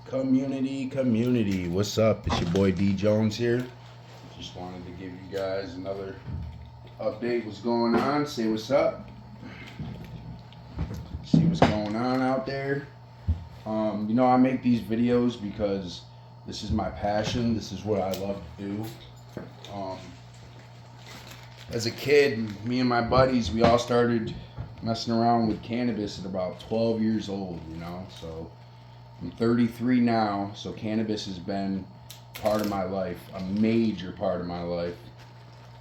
Community, what's up? It's your boy D Jones here. Just wanted to give you guys another update. What's going on? Say what's up. See what's going on out there. I make these videos because this is my passion. This is what I love to do. As a kid, me and my buddies, we all started messing around with cannabis at about 12 years old, so I'm 33 now, so cannabis has been part of my life, a major part of my life,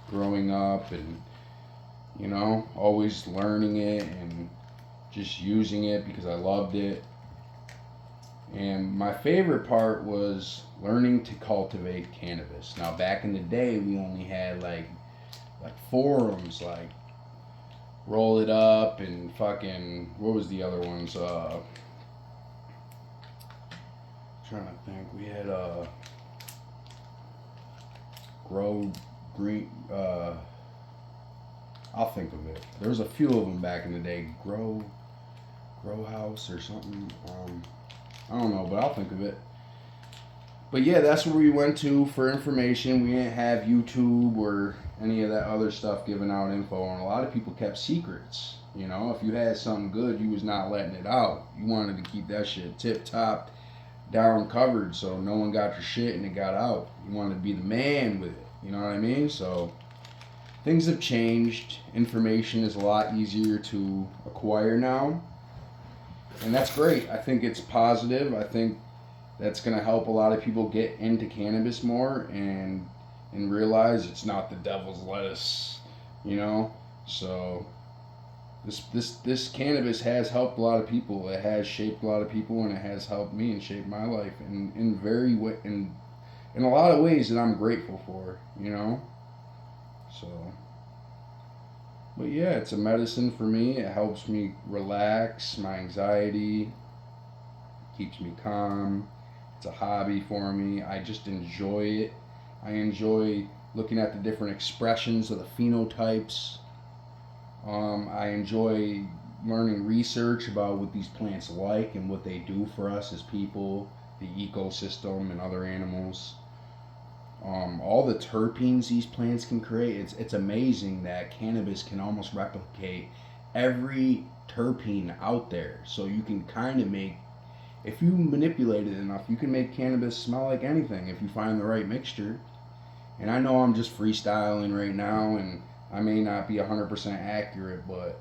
growing up and, always learning it and just using it because I loved it. And my favorite part was learning to cultivate cannabis. Now, back in the day, we only had like forums, like Roll It Up and fucking, what was the other ones? Trying to think. We had Grow Green. I'll think of it. There was a few of them back in the day. Grow House or something. I don't know, but I'll think of it. But yeah, that's where we went to for information. We didn't have YouTube or any of that other stuff giving out info, and a lot of people kept secrets. If you had something good, you was not letting it out. You wanted to keep that shit tip top, down covered, so no one got your shit and it got out. You wanted to be the man with it. You know what I mean? So things have changed. Information is a lot easier to acquire now, and that's great. I think it's positive. I think that's going to help a lot of people get into cannabis more and realize it's not the devil's lettuce, So this cannabis has helped a lot of people. It has shaped a lot of people, and it has helped me and shaped my life in a lot of ways that I'm grateful for, So, but yeah, it's a medicine for me. It helps me relax my anxiety, keeps me calm. It's a hobby for me. I just enjoy it. I enjoy looking at the different expressions of the phenotypes. I enjoy learning research about what these plants like and what they do for us as people, the ecosystem, and other animals. All the terpenes these plants can create. It's amazing that cannabis can almost replicate every terpene out there. So you can kind of make, if you manipulate it enough, you can make cannabis smell like anything if you find the right mixture. And I know I'm just freestyling right now, and I may not be 100% accurate, but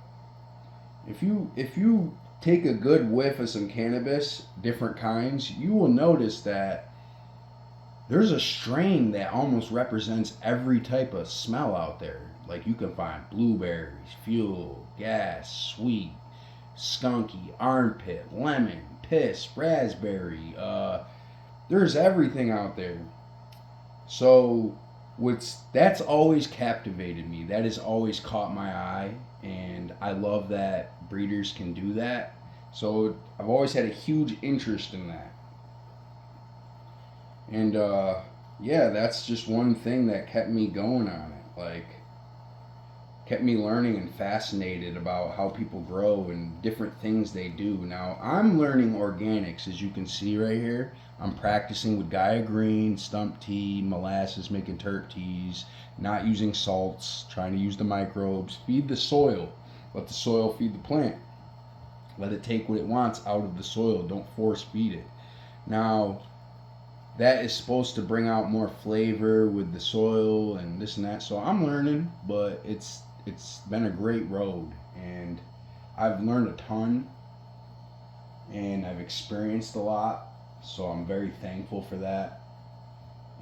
if you take a good whiff of some cannabis, different kinds, you will notice that there's a strain that almost represents every type of smell out there. Like you can find blueberries, fuel, gas, sweet, skunky, armpit, lemon, piss, raspberry. There's everything out there. So that's always captivated me. That has always caught my eye, and I love that breeders can do that. So I've always had a huge interest in that. And yeah, that's just one thing that kept me going on it. Like, kept me learning and fascinated about how people grow and different things they do. Now, I'm learning organics, as you can see right here. I'm practicing with Gaia Green, stump tea, molasses, making turp teas, not using salts, trying to use the microbes, feed the soil, let the soil feed the plant. Let it take what it wants out of the soil, don't force feed it. Now, that is supposed to bring out more flavor with the soil and this and that. So I'm learning, but it's been a great road, and I've learned a ton, and I've experienced a lot, so I'm very thankful for that.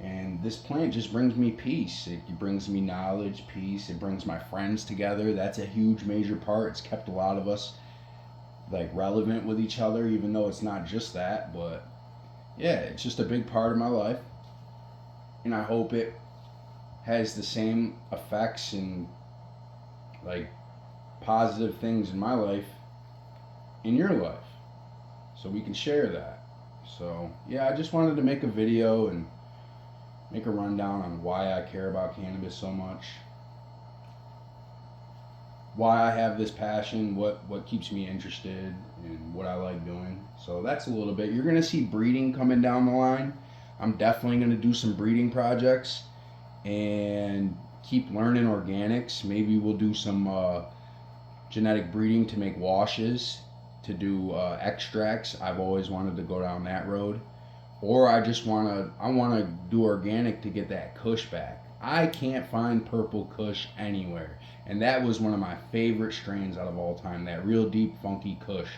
And this plant just brings me peace. It brings me knowledge, peace. It brings my friends together. That's a huge major part. It's kept a lot of us like relevant with each other, even though it's not just that. But yeah, it's just a big part of my life, and I hope it has the same effects and like positive things in my life in your life, so we can share that. So yeah, I just wanted to make a video and make a rundown on why I care about cannabis so much. why I have this passion, what keeps me interested, and what I like doing. So that's a little bit. You're gonna see breeding coming down the line. I'm definitely gonna do some breeding projects and keep learning organics. Maybe we'll do some genetic breeding to make washes, to do extracts. I've always wanted to go down that road. Or I wanna do organic to get that Kush back. I can't find purple Kush anywhere. And that was one of my favorite strains out of all time, that real deep funky Kush.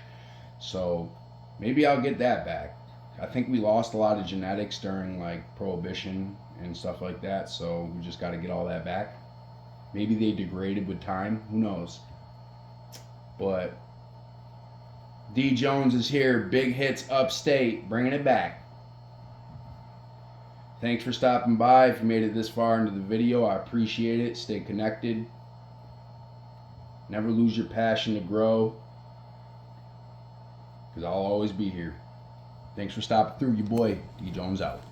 So maybe I'll get that back. I think we lost a lot of genetics during like prohibition and stuff like that, so we just got to get all that back. Maybe they degraded with time, who knows. But D Jones is here, big hits upstate, bringing it back. Thanks for stopping by. If you made it this far into the video, I appreciate it. Stay connected. Never lose your passion to grow, because I'll always be here. Thanks for stopping through. Your boy, D Jones out.